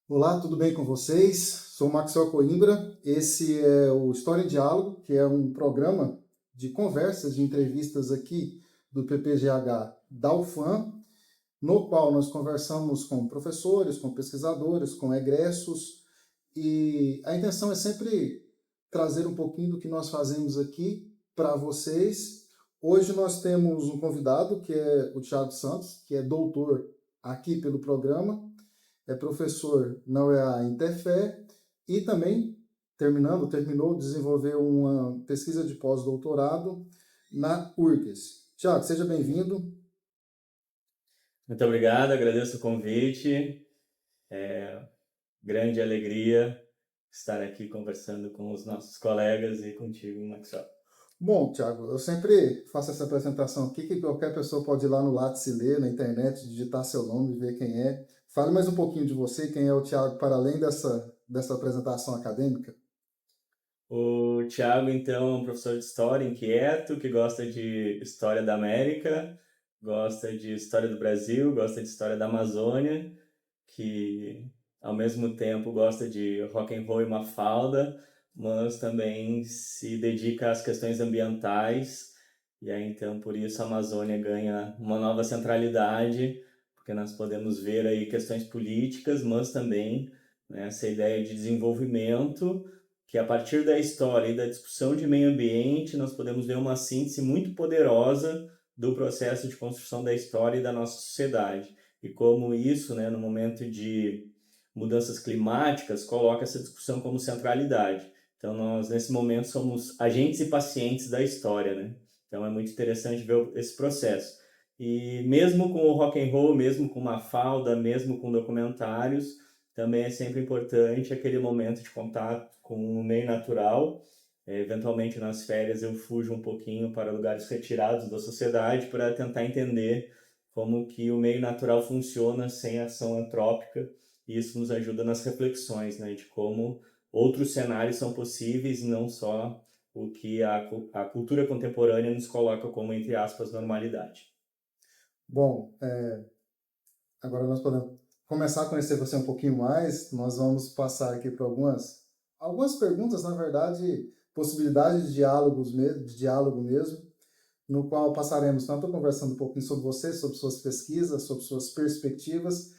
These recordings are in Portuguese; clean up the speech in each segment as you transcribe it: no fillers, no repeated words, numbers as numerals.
Olá, tudo bem com vocês? Sou Maxwell Coimbra. Esse é o História em Diálogo, que é um programa de conversas, de entrevistas aqui do PPGH da UFAM, no qual nós conversamos com professores, com pesquisadores, com egressos, e a intenção é sempre trazer um pouquinho do que nós fazemos aqui para vocês. Hoje nós temos um convidado, que é o Thiago Santos, que é doutor aqui pelo programa, é professor na UEA Interfé e também terminou, desenvolveu uma pesquisa de pós-doutorado na URGS. Thiago, seja bem-vindo. Muito obrigado, agradeço o convite. Grande alegria estar aqui conversando com os nossos colegas e contigo, Maxwell. Bom, Thiago, eu sempre faço essa apresentação aqui, que qualquer pessoa pode ir lá no Lattes e ler, na internet, digitar seu nome e ver quem é. Fale mais um pouquinho de você, quem é o Thiago, para além dessa apresentação acadêmica. O Thiago, então, é um professor de história inquieto, que gosta de história da América, gosta de história do Brasil, gosta de história da Amazônia, que ao mesmo tempo gosta de rock and roll e Mafalda, mas também se dedica às questões ambientais, e aí então por isso a Amazônia ganha uma nova centralidade, porque nós podemos ver aí questões políticas, mas também, né, essa ideia de desenvolvimento, que a partir da história e da discussão de meio ambiente nós podemos ver uma síntese muito poderosa do processo de construção da história e da nossa sociedade. E como isso, né, no momento de mudanças climáticas, coloca essa discussão como centralidade. Então, nós, nesse momento, somos agentes e pacientes da história, né? Então, é muito interessante ver esse processo. E mesmo com o rock and roll, mesmo com Mafalda, mesmo com documentários, também é sempre importante aquele momento de contato com o meio natural. Eventualmente, nas férias, eu fujo um pouquinho para lugares retirados da sociedade para tentar entender como que o meio natural funciona sem ação antrópica, e isso nos ajuda nas reflexões, né, de como outros cenários são possíveis e não só o que a cultura contemporânea nos coloca como, entre aspas, normalidade. Bom, agora nós podemos começar a conhecer você um pouquinho mais. Nós vamos passar aqui para algumas perguntas, na verdade, possibilidades de diálogo mesmo, no qual passaremos tanto conversando um pouquinho sobre você, sobre suas pesquisas, sobre suas perspectivas.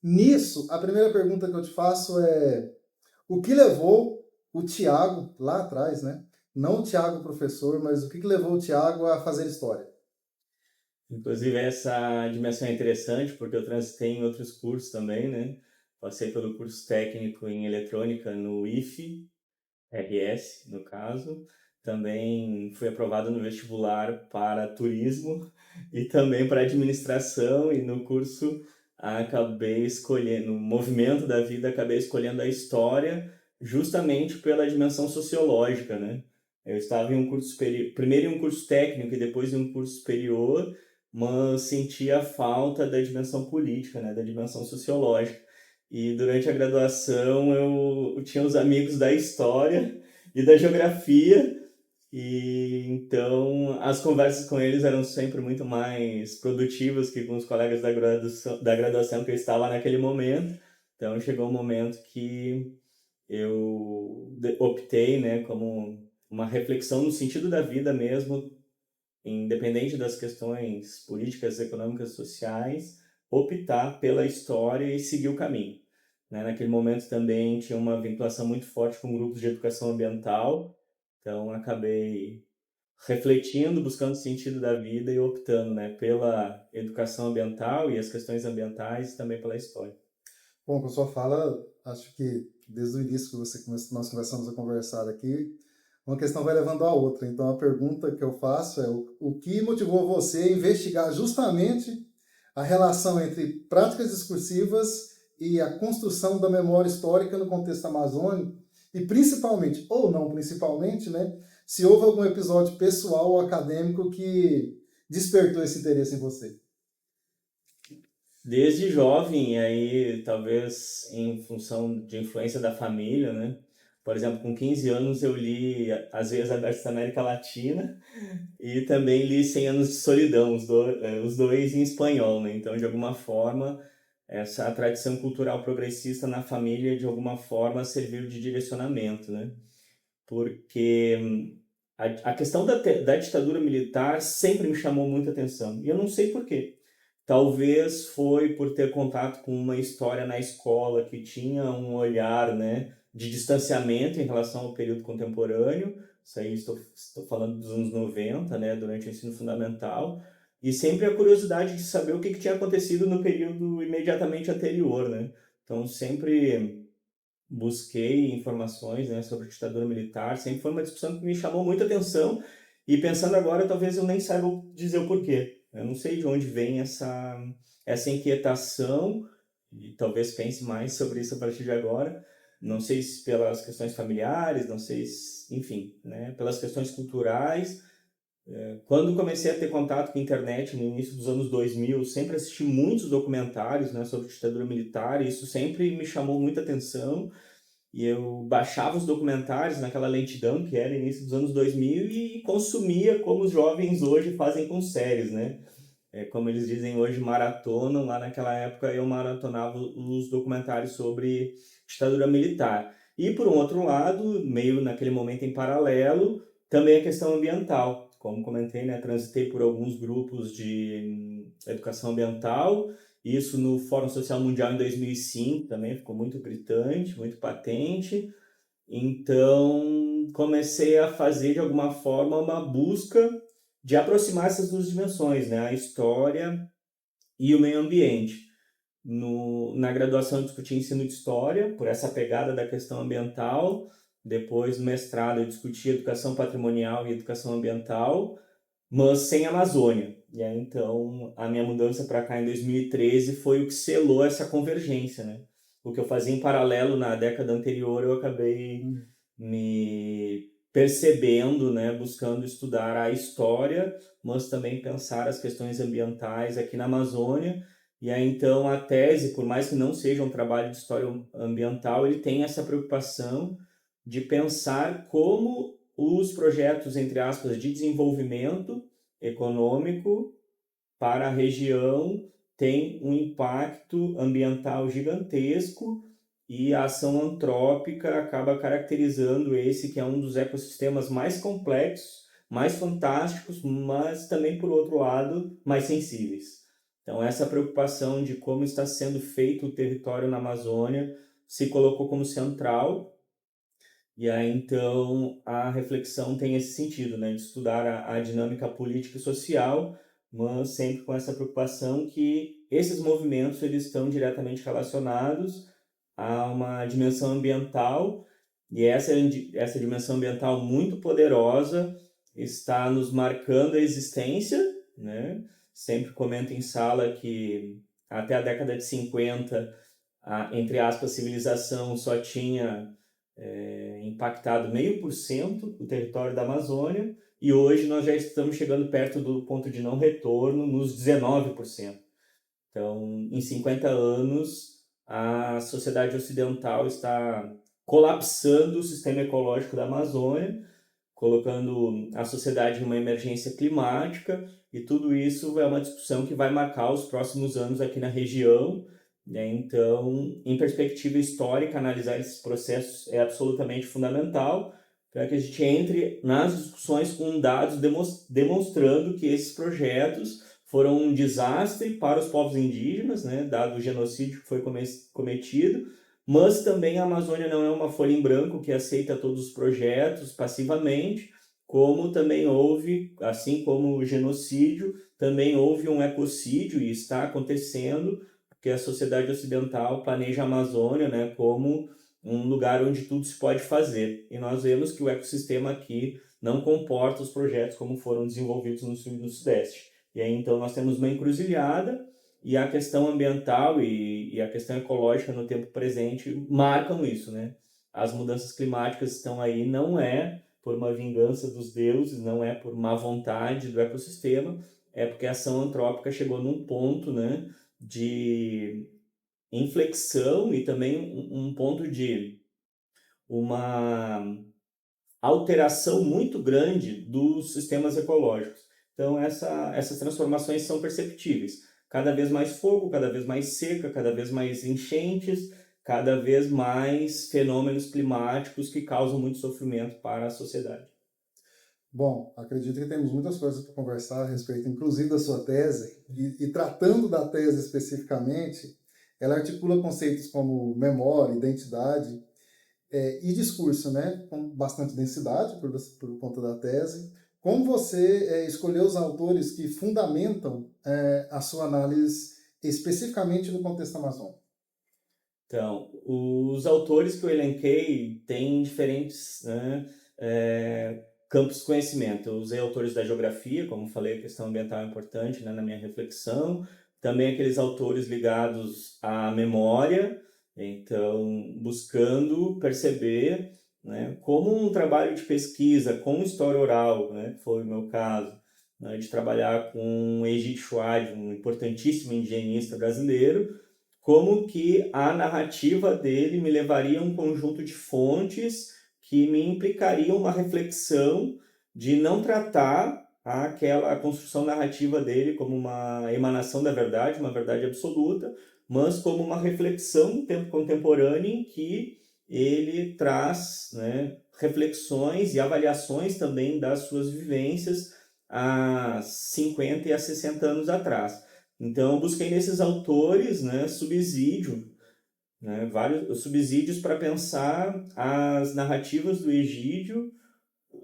Nisso, a primeira pergunta que eu te faço é: o que levou o Thiago, lá atrás, né? Não o Thiago professor, mas o que levou o Thiago a fazer história? Inclusive, essa dimensão é interessante porque eu transitei em outros cursos também, né? Passei pelo curso técnico em eletrônica no IFE, RS, no caso. Também fui aprovado no vestibular para turismo e também para administração, e no curso acabei escolhendo, no movimento da vida, acabei escolhendo a história justamente pela dimensão sociológica, né? Eu estava em um curso superior, primeiro em um curso técnico e depois em um curso superior, mas sentia a falta da dimensão política, né? Da dimensão sociológica. E durante a graduação eu tinha os amigos da história e da geografia, e então as conversas com eles eram sempre muito mais produtivas que com os colegas da graduação que eu estava naquele momento. Então chegou um momento que eu optei, né, como uma reflexão no sentido da vida mesmo, independente das questões políticas, econômicas, sociais, optar pela história e seguir o caminho. Né? Naquele momento também tinha uma vinculação muito forte com grupos de educação ambiental, então acabei refletindo, buscando o sentido da vida e optando, né, pela educação ambiental e as questões ambientais e também pela história. Bom, com a sua fala, acho que desde o início que nós começamos a conversar aqui, uma questão vai levando a outra. Então, a pergunta que eu faço é: o que motivou você a investigar justamente a relação entre práticas discursivas e a construção da memória histórica no contexto amazônico, e principalmente, ou não principalmente, né, se houve algum episódio pessoal ou acadêmico que despertou esse interesse em você. Desde jovem, aí talvez em função de influência da família, né? Por exemplo, com 15 anos eu li As Veias Abertas da América Latina e também li 100 Anos de Solidão, os dois em espanhol, né? Então, de alguma forma, essa tradição cultural progressista na família, de alguma forma, serviu de direcionamento, né? Porque a questão da ditadura militar sempre me chamou muita atenção. E eu não sei por quê. Talvez foi por ter contato com uma história na escola que tinha um olhar, né, de distanciamento em relação ao período contemporâneo. Isso aí estou falando dos anos 90, né, durante o ensino fundamental. E sempre a curiosidade de saber o que tinha acontecido no período imediatamente anterior, né? Então, sempre busquei informações, né, sobre a ditadura militar, sempre foi uma discussão que me chamou muita atenção e pensando agora, talvez eu nem saiba dizer o porquê. Eu não sei de onde vem essa inquietação e talvez pense mais sobre isso a partir de agora. Não sei se pelas questões familiares, não sei se, enfim, né, pelas questões culturais. Quando comecei a ter contato com a internet no início dos anos 2000, sempre assisti muitos documentários, né, sobre ditadura militar e isso sempre me chamou muita atenção. E eu baixava os documentários naquela lentidão que era início dos anos 2000 e consumia como os jovens hoje fazem com séries, né? Como eles dizem hoje, maratonam. Lá naquela época eu maratonava os documentários sobre ditadura militar. E por um outro lado, meio naquele momento em paralelo, também a questão ambiental. Como comentei, né, transitei por alguns grupos de educação ambiental. Isso no Fórum Social Mundial em 2005 também ficou muito gritante, muito patente. Então, comecei a fazer de alguma forma uma busca de aproximar essas duas dimensões, né? A história e o meio ambiente. Na graduação eu discuti ensino de história, por essa pegada da questão ambiental. Depois, no mestrado, eu discuti educação patrimonial e educação ambiental, mas sem Amazônia. E aí, então, a minha mudança para cá em 2013 foi o que selou essa convergência, né? O que eu fazia em paralelo na década anterior, eu acabei me percebendo, né, buscando estudar a história, mas também pensar as questões ambientais aqui na Amazônia. E aí, então, a tese, por mais que não seja um trabalho de história ambiental, ele tem essa preocupação de pensar como os projetos, entre aspas, de desenvolvimento econômico para a região têm um impacto ambiental gigantesco e a ação antrópica acaba caracterizando esse que é um dos ecossistemas mais complexos, mais fantásticos, mas também, por outro lado, mais sensíveis. Então, essa preocupação de como está sendo feito o território na Amazônia se colocou como central. E aí, então, a reflexão tem esse sentido, né, de estudar a dinâmica política e social, mas sempre com essa preocupação que esses movimentos eles estão diretamente relacionados a uma dimensão ambiental, e essa dimensão ambiental muito poderosa está nos marcando a existência, né? Sempre comento em sala que até a década de 50, entre aspas, civilização só tinha impactado 0,5% o território da Amazônia e hoje nós já estamos chegando perto do ponto de não retorno nos 19%. Então, em 50 anos, a sociedade ocidental está colapsando o sistema ecológico da Amazônia, colocando a sociedade numa emergência climática, e tudo isso é uma discussão que vai marcar os próximos anos aqui na região, né? Então, em perspectiva histórica, analisar esses processos é absolutamente fundamental para que a gente entre nas discussões com dados demonstrando que esses projetos foram um desastre para os povos indígenas, né, dado o genocídio que foi cometido, mas também a Amazônia não é uma folha em branco que aceita todos os projetos passivamente, como também houve, assim como o genocídio, também houve um ecocídio e está acontecendo, porque a sociedade ocidental planeja a Amazônia, né, como um lugar onde tudo se pode fazer. E nós vemos que o ecossistema aqui não comporta os projetos como foram desenvolvidos no sul e no sudeste. E aí, então, nós temos uma encruzilhada e a questão ambiental e a questão ecológica no tempo presente marcam isso, né? As mudanças climáticas estão aí, não é por uma vingança dos deuses, não é por má vontade do ecossistema, é porque a ação antrópica chegou num ponto, né, de inflexão e também um ponto de uma alteração muito grande dos sistemas ecológicos. Então, essas transformações são perceptíveis. Cada vez mais fogo, cada vez mais seca, cada vez mais enchentes, cada vez mais fenômenos climáticos que causam muito sofrimento para a sociedade. Bom, acredito que temos muitas coisas para conversar a respeito, inclusive da sua tese, e tratando da tese especificamente, ela articula conceitos como memória, identidade e discurso, né, com bastante densidade por conta da tese. Como você escolheu os autores que fundamentam a sua análise especificamente no contexto amazônico? Então, os autores que eu elenquei têm diferentes, né, campos de conhecimento. Eu usei autores da geografia, como falei, a questão ambiental é importante, né, na minha reflexão. Também aqueles autores ligados à memória, então buscando perceber, né, como um trabalho de pesquisa com história oral, né, que foi o meu caso, né, de trabalhar com Egídio Schwad, um importantíssimo indigenista brasileiro, como que a narrativa dele me levaria a um conjunto de fontes que me implicariam uma reflexão de não tratar aquela construção narrativa dele como uma emanação da verdade, uma verdade absoluta, mas como uma reflexão no tempo contemporâneo em que ele traz, né, reflexões e avaliações também das suas vivências há 50 e há 60 anos atrás. Então, eu busquei nesses autores, né, vários subsídios para pensar as narrativas do Egídio,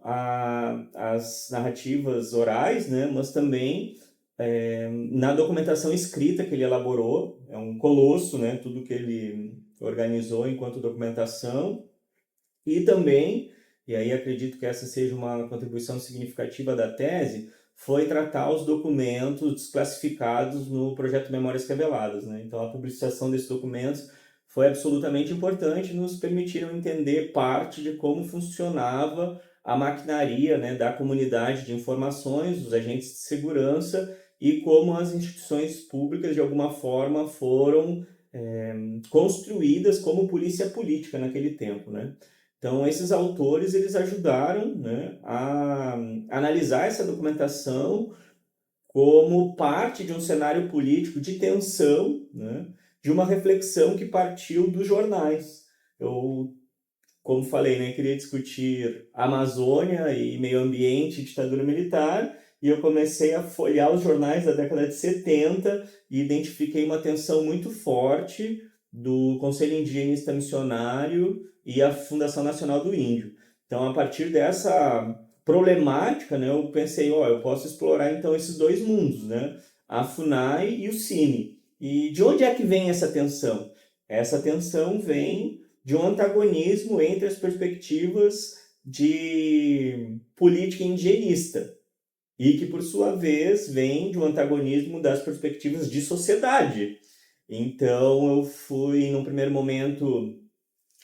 as narrativas orais, né, mas também na documentação escrita que ele elaborou. É um colosso, né, tudo que ele organizou enquanto documentação. E também, e aí acredito que essa seja uma contribuição significativa da tese, foi tratar os documentos desclassificados no projeto Memórias Reveladas, né? Então, a publicação desses documentos foi absolutamente importante, nos permitiram entender parte de como funcionava a maquinaria, né, da comunidade de informações, dos agentes de segurança e como as instituições públicas, de alguma forma, foram construídas como polícia política naquele tempo, né? Então, esses autores, eles ajudaram, né, a analisar essa documentação como parte de um cenário político de tensão, né, de uma reflexão que partiu dos jornais. Eu, como falei, né, queria discutir Amazônia e meio ambiente e ditadura militar, e eu comecei a folhear os jornais da década de 70 e identifiquei uma tensão muito forte do Conselho Indigenista Missionário e a Fundação Nacional do Índio. Então, a partir dessa problemática, né, eu pensei, eu posso explorar então esses dois mundos, né, a FUNAI e o CIMI. E de onde é que vem essa tensão? Essa tensão vem de um antagonismo entre as perspectivas de política indigenista e que, por sua vez, vem de um antagonismo das perspectivas de sociedade. Então, eu fui, num primeiro momento,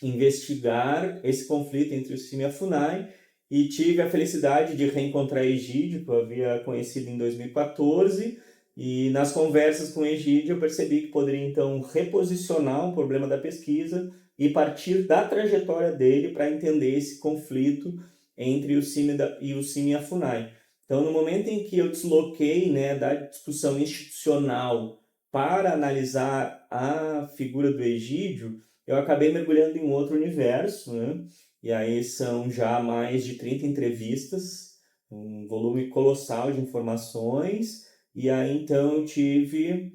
investigar esse conflito entre o CIMI e a FUNAI e tive a felicidade de reencontrar Egídio, que eu havia conhecido em 2014, e nas conversas com Egídio eu percebi que poderia então reposicionar o problema da pesquisa e partir da trajetória dele para entender esse conflito entre o CIMI e a FUNAI. Então, no momento em que eu desloquei, né, da discussão institucional para analisar a figura do Egídio, eu acabei mergulhando em um outro universo, né? E aí são já mais de 30 entrevistas, um volume colossal de informações, e aí então eu tive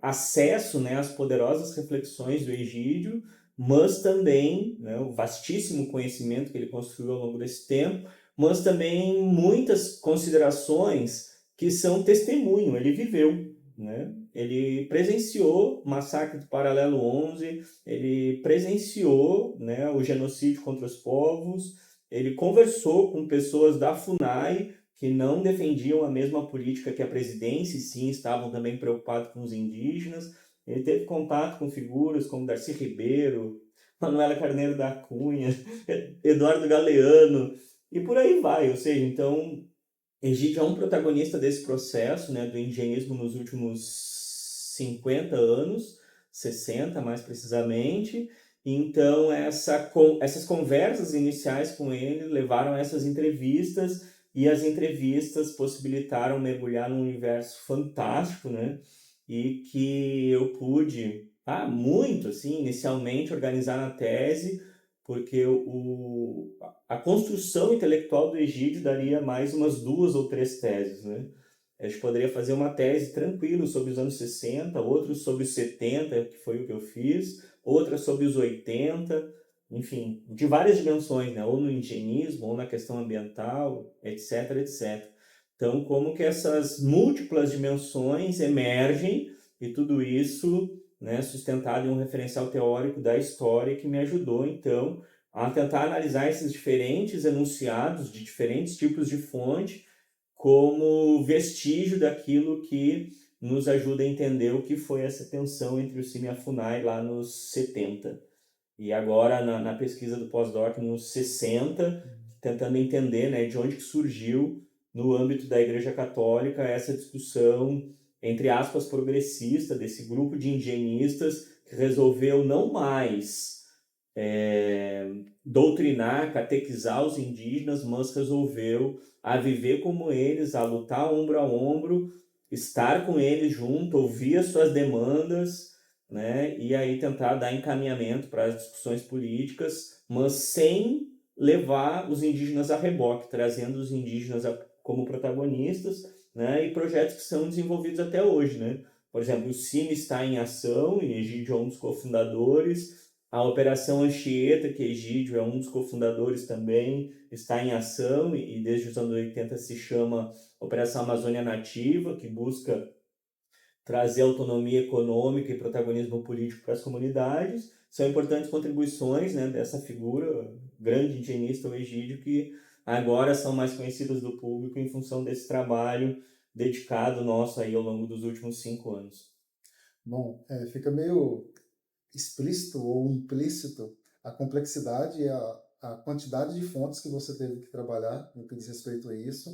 acesso, né, às poderosas reflexões do Egídio, mas também, né, o vastíssimo conhecimento que ele construiu ao longo desse tempo, mas também muitas considerações que são testemunho, ele viveu, né? Ele presenciou o massacre do Paralelo 11, ele presenciou, né, o genocídio contra os povos, ele conversou com pessoas da FUNAI que não defendiam a mesma política que a presidência, e sim estavam também preocupados com os indígenas. Ele teve contato com figuras como Darcy Ribeiro, Manuela Carneiro da Cunha, Eduardo Galeano, e por aí vai. Ou seja, então, Egídio é um protagonista desse processo, né, do indigenismo nos últimos 50 anos, 60 mais precisamente. Então, essas conversas iniciais com ele levaram a essas entrevistas, e as entrevistas possibilitaram mergulhar num universo fantástico, né? E que eu pude, muito assim, inicialmente organizar na tese, porque a construção intelectual do Egídio daria mais umas 2 ou 3 teses, né? A gente poderia fazer uma tese tranquilo sobre os anos 60, outra sobre os 70, que foi o que eu fiz, outra sobre os 80, enfim, de várias dimensões, né? Ou no indigenismo, ou na questão ambiental, etc, etc. Então, como que essas múltiplas dimensões emergem, e tudo isso, né, sustentado em um referencial teórico da história que me ajudou, então, a tentar analisar esses diferentes enunciados de diferentes tipos de fonte como vestígio daquilo que nos ajuda a entender o que foi essa tensão entre o CIMI e a FUNAI lá nos 70. E agora, na pesquisa do pós-doc, nos 60, tentando entender, né, de onde que surgiu, no âmbito da Igreja Católica, essa discussão, entre aspas, progressista, desse grupo de indigenistas que resolveu não mais doutrinar, catequizar os indígenas, mas resolveu a viver como eles, a lutar ombro a ombro, estar com eles junto, ouvir as suas demandas, né? E aí tentar dar encaminhamento para as discussões políticas, mas sem levar os indígenas a reboque, trazendo os indígenas como protagonistas, né? E projetos que são desenvolvidos até hoje, né? Por exemplo, o CIMI está em ação, e Egídio é um dos cofundadores. A Operação Anchieta, que Egídio é um dos cofundadores também, está em ação, e desde os anos 80 se chama Operação Amazônia Nativa, que busca trazer autonomia econômica e protagonismo político para as comunidades. São importantes contribuições, né, dessa figura, grande indigenista, o Egídio, que agora são mais conhecidas do público em função desse trabalho dedicado nosso aí ao longo dos últimos 5 anos. Bom, fica meio explícito ou implícito a complexidade e a quantidade de fontes que você teve que trabalhar no que diz respeito a isso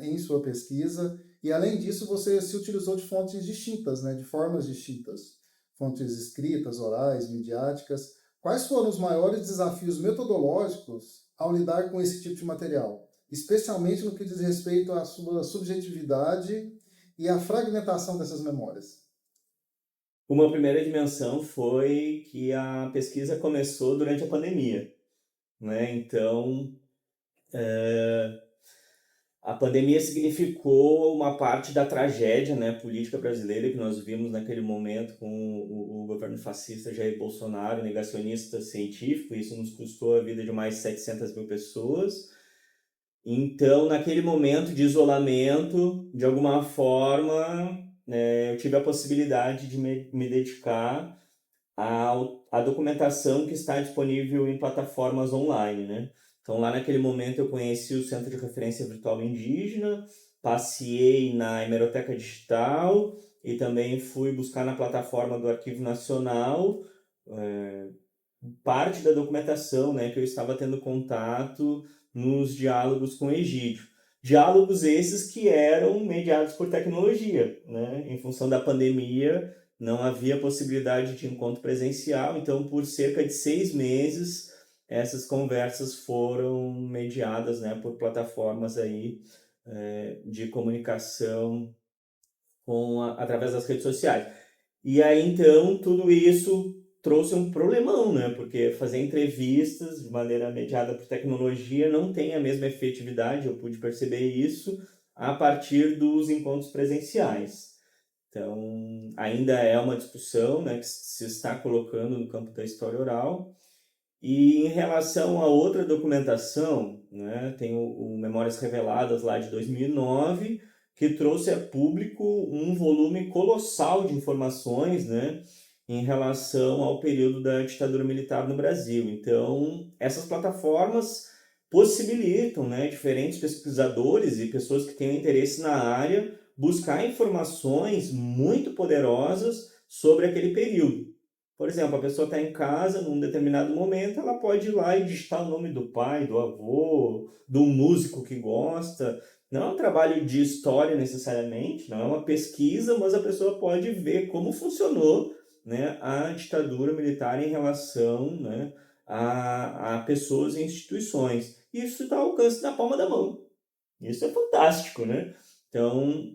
em sua pesquisa, e além disso você se utilizou de fontes distintas, né, de formas distintas, fontes escritas, orais, midiáticas. Quais foram os maiores desafios metodológicos ao lidar com esse tipo de material, especialmente no que diz respeito à sua subjetividade e à fragmentação dessas memórias? Uma primeira dimensão foi que a pesquisa começou durante a pandemia, né? Então, a pandemia significou uma parte da tragédia, né, política brasileira que nós vimos naquele momento com o governo fascista Jair Bolsonaro, negacionista científico. Isso nos custou a vida de mais de 700 mil pessoas. Então, naquele momento de isolamento, de alguma forma, eu tive a possibilidade de me dedicar à documentação que está disponível em plataformas online, né? Então, lá naquele momento eu conheci o Centro de Referência Virtual Indígena, passeei na Hemeroteca Digital e também fui buscar na plataforma do Arquivo Nacional parte da documentação, né, que eu estava tendo contato nos diálogos com Egídio. Diálogos esses que eram mediados por tecnologia, né? Em função da pandemia, não havia possibilidade de encontro presencial, então por cerca de 6 meses essas conversas foram mediadas, né, por plataformas aí de comunicação através das redes sociais. E aí então tudo isso trouxe um problemão, né? Porque fazer entrevistas de maneira mediada por tecnologia não tem a mesma efetividade, eu pude perceber isso a partir dos encontros presenciais. Então, ainda é uma discussão, né, que se está colocando no campo da história oral. E em relação a outra documentação, né, tem o Memórias Reveladas lá de 2009, que trouxe a público um volume colossal de informações, né, em relação ao período da ditadura militar no Brasil. Então, essas plataformas possibilitam, né, diferentes pesquisadores e pessoas que têm interesse na área buscar informações muito poderosas sobre aquele período. Por exemplo, a pessoa está em casa num determinado momento, ela pode ir lá e digitar o nome do pai, do avô, do músico que gosta. Não é um trabalho de história necessariamente, não é uma pesquisa, mas a pessoa pode ver como funcionou, né, a ditadura militar em relação, né, a pessoas e instituições. Isso está ao alcance da palma da mão. Isso é fantástico, né? Então,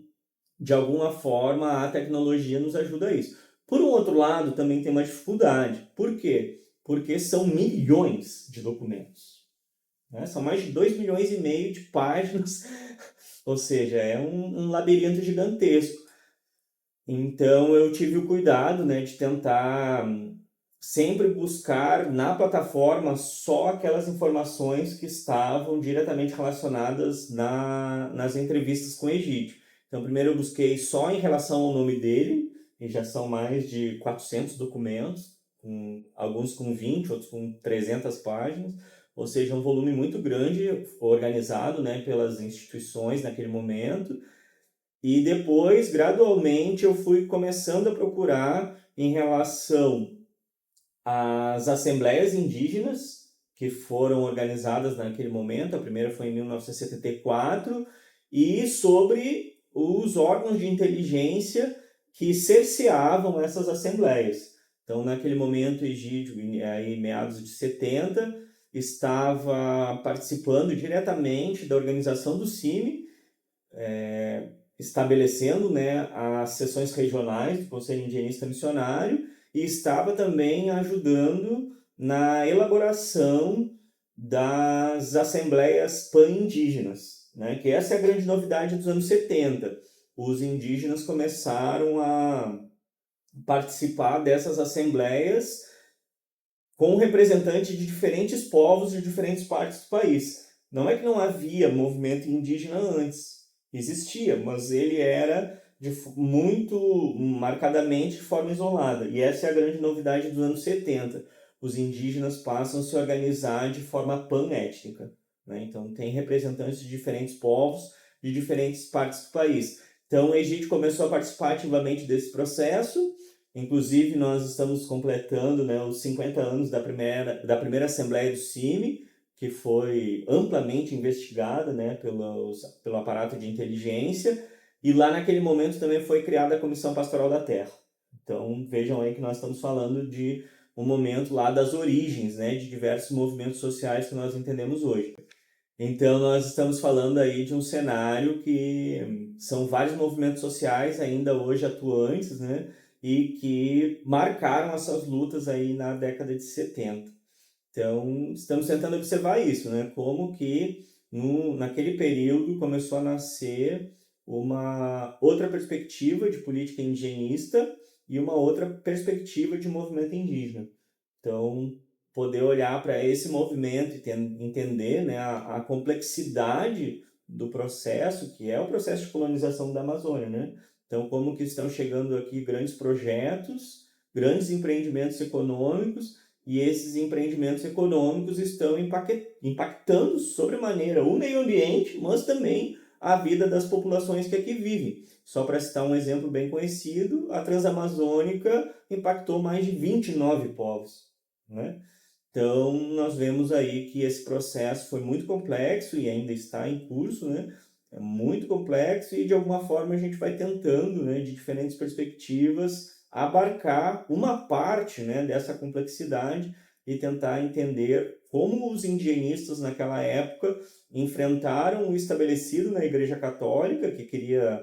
de alguma forma, a tecnologia nos ajuda a isso. Por um outro lado, também tem uma dificuldade. Por quê? Porque são milhões de documentos, né? São mais de 2,5 milhões de páginas, ou seja, é um labirinto gigantesco. Então, eu tive o cuidado, né, de tentar sempre buscar na plataforma só aquelas informações que estavam diretamente relacionadas nas entrevistas com o Egídio. Então, primeiro eu busquei só em relação ao nome dele, e já são mais de 400 documentos, alguns com 20, outros com 300 páginas, ou seja, um volume muito grande, organizado, né, pelas instituições naquele momento. E depois, gradualmente, eu fui começando a procurar em relação às assembleias indígenas que foram organizadas naquele momento. A primeira foi em 1974, e sobre os órgãos de inteligência que cerceavam essas assembleias. Então, naquele momento, Egídio, em meados de 70, estava participando diretamente da organização do CIMI, estabelecendo, né, as seções regionais do Conselho Indigenista Missionário, e estava também ajudando na elaboração das assembleias pan-indígenas, né, que essa é a grande novidade dos anos 70. Os indígenas começaram a participar dessas assembleias com representantes de diferentes povos de diferentes partes do país. Não é que não havia movimento indígena antes, existia, mas ele era muito marcadamente de forma isolada. E essa é a grande novidade dos anos 70. Os indígenas passam a se organizar de forma pan-étnica, né? Então tem representantes de diferentes povos, de diferentes partes do país. Então o Egídio começou a participar ativamente desse processo. Inclusive, nós estamos completando, né, os 50 anos da primeira Assembleia do CIMI, que foi amplamente investigada, né, pelo aparato de inteligência, e lá naquele momento também foi criada a Comissão Pastoral da Terra. Então, vejam aí que nós estamos falando de um momento lá das origens, né, de diversos movimentos sociais que nós entendemos hoje. Então, nós estamos falando aí de um cenário que são vários movimentos sociais ainda hoje atuantes, né, e que marcaram essas lutas aí na década de 70. Então, estamos tentando observar isso, né, como que naquele período começou a nascer uma outra perspectiva de política indigenista e uma outra perspectiva de movimento indígena. Então, poder olhar para esse movimento e entender, né, a complexidade do processo, que é o processo de colonização da Amazônia, né? Então, como que estão chegando aqui grandes projetos, grandes empreendimentos econômicos, e esses empreendimentos econômicos estão impactando sobremaneira o meio ambiente, mas também a vida das populações que aqui vivem. Só para citar um exemplo bem conhecido, a Transamazônica impactou mais de 29 povos, né? Então, nós vemos aí que esse processo foi muito complexo e ainda está em curso, né? É muito complexo e, de alguma forma, a gente vai tentando, né, de diferentes perspectivas, abarcar uma parte, né, dessa complexidade e tentar entender como os indigenistas naquela época enfrentaram o estabelecido na Igreja Católica, que queria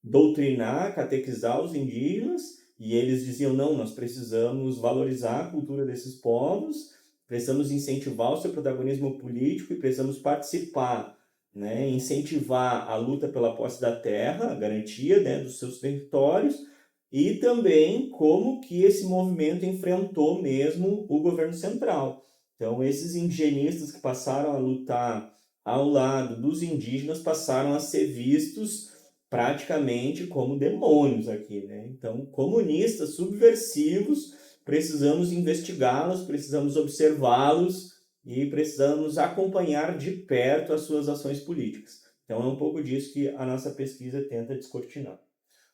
doutrinar, catequizar os indígenas, e eles diziam, não, nós precisamos valorizar a cultura desses povos, precisamos incentivar o seu protagonismo político e precisamos participar, né, incentivar a luta pela posse da terra, a garantia, né, dos seus territórios, e também como que esse movimento enfrentou mesmo o governo central. Então, esses indigenistas que passaram a lutar ao lado dos indígenas passaram a ser vistos praticamente como demônios aqui, né? Então, comunistas, subversivos, precisamos investigá-los, precisamos observá-los e precisamos acompanhar de perto as suas ações políticas. Então é um pouco disso que a nossa pesquisa tenta descortinar.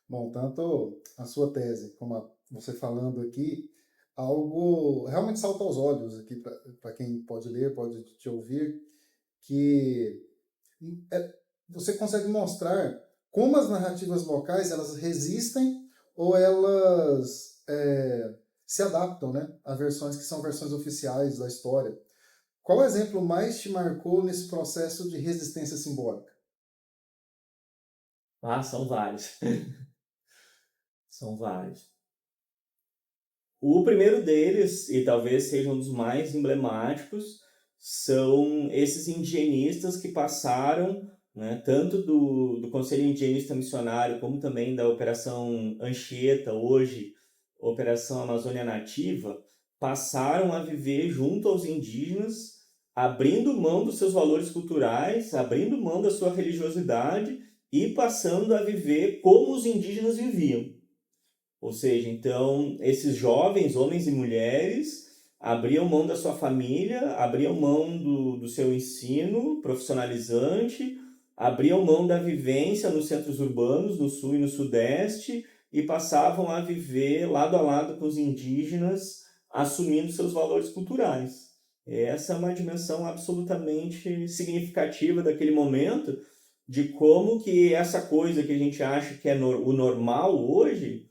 Bom, tanto a sua tese como você falando aqui, algo realmente salta aos olhos aqui para quem pode ler, pode te ouvir, que você consegue mostrar como as narrativas locais elas resistem ou elas se adaptam, né, a versões que são versões oficiais da história. Qual exemplo mais te marcou nesse processo de resistência simbólica? Ah, são vários. São vários. O primeiro deles, e talvez seja um dos mais emblemáticos, são esses indigenistas que passaram, né, tanto do Conselho Indigenista Missionário, como também da Operação Anchieta, hoje Operação Amazônia Nativa, passaram a viver junto aos indígenas, abrindo mão dos seus valores culturais, abrindo mão da sua religiosidade e passando a viver como os indígenas viviam. Ou seja, então, esses jovens, homens e mulheres, abriam mão da sua família, abriam mão do seu ensino profissionalizante, abriam mão da vivência nos centros urbanos, no sul e no sudeste, e passavam a viver lado a lado com os indígenas, assumindo seus valores culturais. Essa é uma dimensão absolutamente significativa daquele momento, de como que essa coisa que a gente acha que é o normal hoje,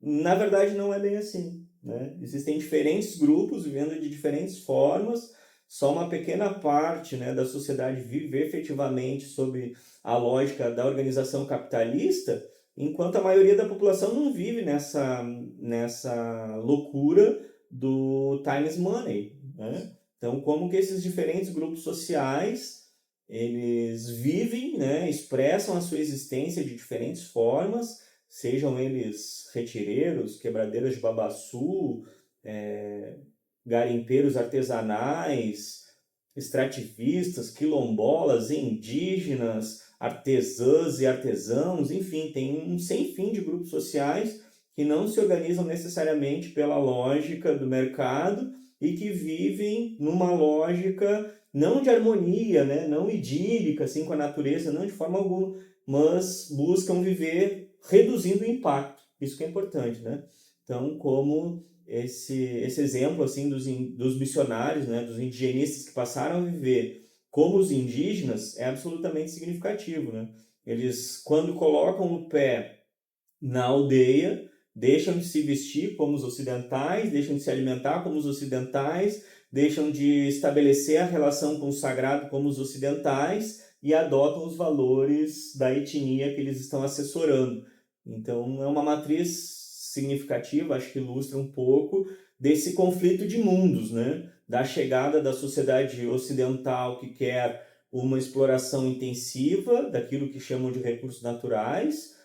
na verdade não é bem assim, né? Existem diferentes grupos vivendo de diferentes formas, só uma pequena parte, né, da sociedade vive efetivamente sob a lógica da organização capitalista, enquanto a maioria da população não vive nessa loucura do times money, né? Então, como que esses diferentes grupos sociais, eles vivem, né, expressam a sua existência de diferentes formas, sejam eles retireiros, quebradeiras de babaçu, garimpeiros artesanais, extrativistas, quilombolas, indígenas, artesãs e artesãos, enfim, tem um sem fim de grupos sociais que não se organizam necessariamente pela lógica do mercado e que vivem numa lógica não de harmonia, né, não idílica assim, com a natureza, não de forma alguma, mas buscam viver reduzindo o impacto. Isso que é importante, né? Então, como esse exemplo assim dos missionários, né, dos indigenistas que passaram a viver como os indígenas, é absolutamente significativo, né? Eles, quando colocam o pé na aldeia, deixam de se vestir como os ocidentais, deixam de se alimentar como os ocidentais, deixam de estabelecer a relação com o sagrado como os ocidentais e adotam os valores da etnia que eles estão assessorando. Então, é uma matriz significativa, acho que ilustra um pouco desse conflito de mundos, né? Da chegada da sociedade ocidental que quer uma exploração intensiva daquilo que chamam de recursos naturais,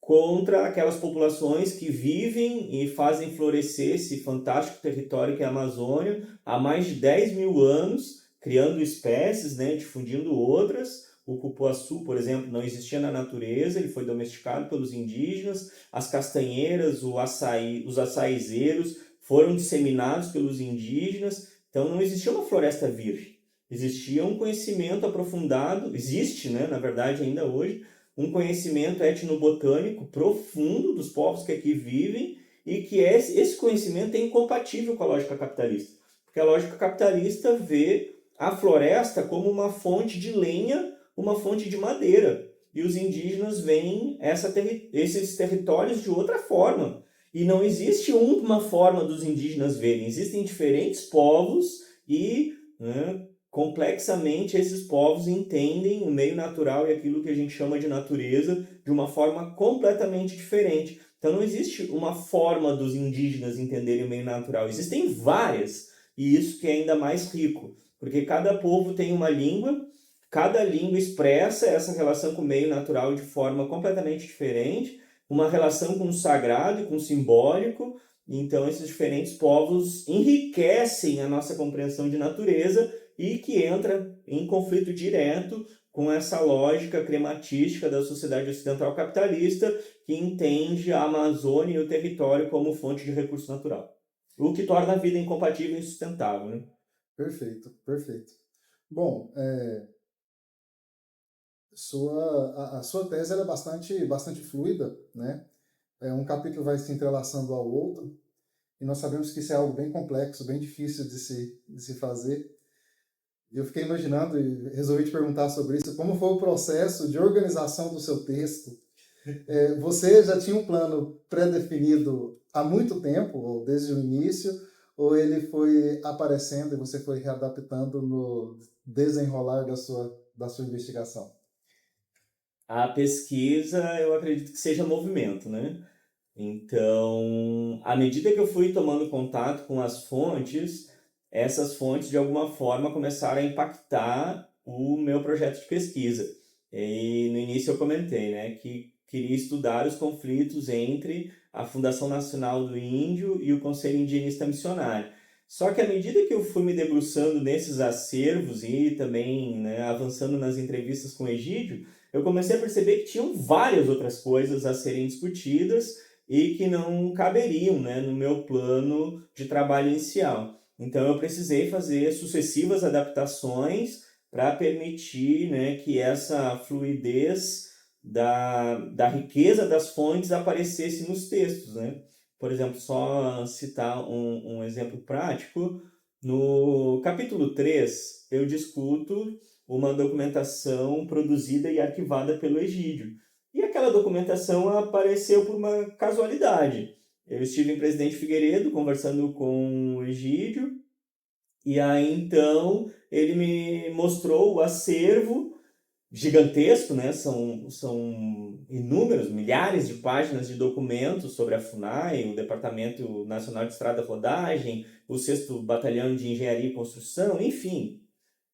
contra aquelas populações que vivem e fazem florescer esse fantástico território que é a Amazônia há mais de 10 mil anos, criando espécies, né, difundindo outras. O cupuaçu, por exemplo, não existia na natureza, ele foi domesticado pelos indígenas. As castanheiras, os açaizeiros foram disseminados pelos indígenas. Então não existia uma floresta virgem. Existia um conhecimento aprofundado, existe, né, na verdade ainda hoje, um conhecimento etnobotânico profundo dos povos que aqui vivem e que esse conhecimento é incompatível com a lógica capitalista. Porque a lógica capitalista vê a floresta como uma fonte de lenha, uma fonte de madeira. E os indígenas veem esses territórios de outra forma. E não existe uma forma dos indígenas verem. Existem diferentes povos e, né, complexamente esses povos entendem o meio natural e aquilo que a gente chama de natureza de uma forma completamente diferente. Então não existe uma forma dos indígenas entenderem o meio natural, existem várias, e isso que é ainda mais rico, porque cada povo tem uma língua, cada língua expressa essa relação com o meio natural de forma completamente diferente, uma relação com o sagrado e com o simbólico. Então esses diferentes povos enriquecem a nossa compreensão de natureza e que entra em conflito direto com essa lógica crematística da sociedade ocidental capitalista que entende a Amazônia e o território como fonte de recurso natural. O que torna a vida incompatível e insustentável, né? Perfeito, perfeito. Bom, a sua tese ela é bastante fluida, né? Um capítulo vai se entrelaçando ao outro, e nós sabemos que isso é algo bem complexo, bem difícil de se fazer. Eu fiquei imaginando e resolvi te perguntar sobre isso. Como foi o processo de organização do seu texto? Você já tinha um plano pré-definido há muito tempo, ou desde o início, ou ele foi aparecendo e você foi readaptando no desenrolar da sua investigação? A pesquisa, eu acredito que seja movimento, né? Então, à medida que eu fui tomando contato com as fontes, essas fontes de alguma forma começaram a impactar o meu projeto de pesquisa. E no início eu comentei, né, que queria estudar os conflitos entre a Fundação Nacional do Índio e o Conselho Indigenista Missionário. Só que à medida que eu fui me debruçando nesses acervos e também, né, avançando nas entrevistas com o Egídio, eu comecei a perceber que tinham várias outras coisas a serem discutidas e que não caberiam, né, no meu plano de trabalho inicial. Então eu precisei fazer sucessivas adaptações para permitir, né, que essa fluidez da riqueza das fontes aparecesse nos textos, né? Por exemplo, só citar um exemplo prático, no capítulo 3 eu discuto uma documentação produzida e arquivada pelo Egídio. E aquela documentação apareceu por uma casualidade. Eu estive em Presidente Figueiredo conversando com o Egídio, e aí então ele me mostrou o acervo gigantesco, né? São inúmeros, milhares de páginas de documentos sobre a FUNAI, o Departamento Nacional de Estrada e Rodagem, o 6º Batalhão de Engenharia e Construção, enfim,